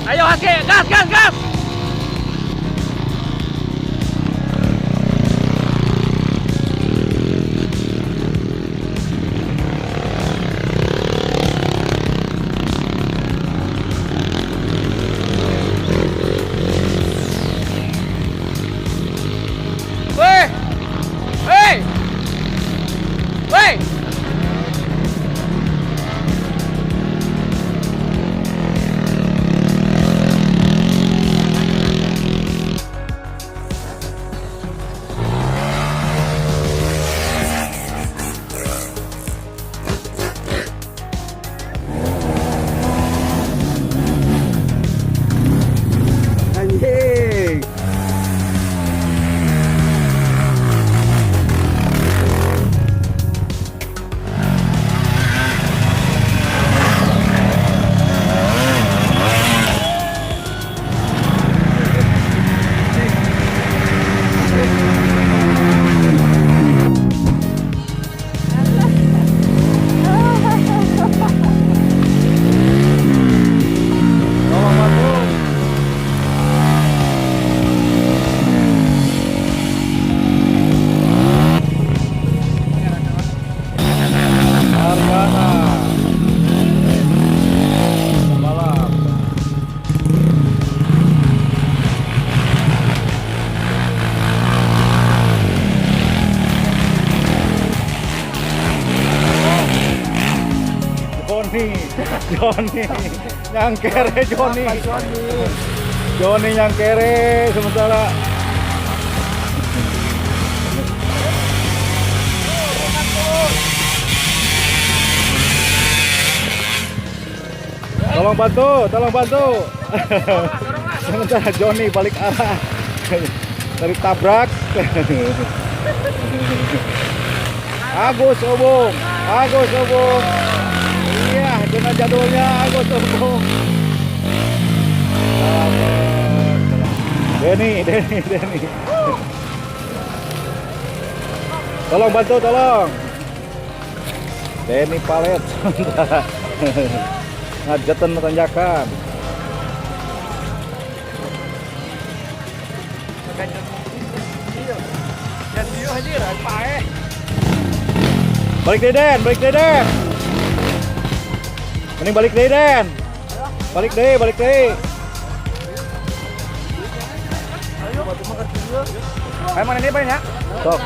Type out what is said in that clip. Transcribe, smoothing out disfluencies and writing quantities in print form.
Ayo Haski, gas, gas, gas. Weh, weh, weh. Anjing. Joni yang kere Joni yang kere sementara tolong bantu sementara Joni balik arah dari tabrak. Agus Obung iya, zona jadulnya Agus Obung. Denny. Tolong bantu. Denny palet. Ngajetan tanjakan. Balik deh Den. Mending balik deh Den. Balik deh. Ayo mana dia ya? Sok.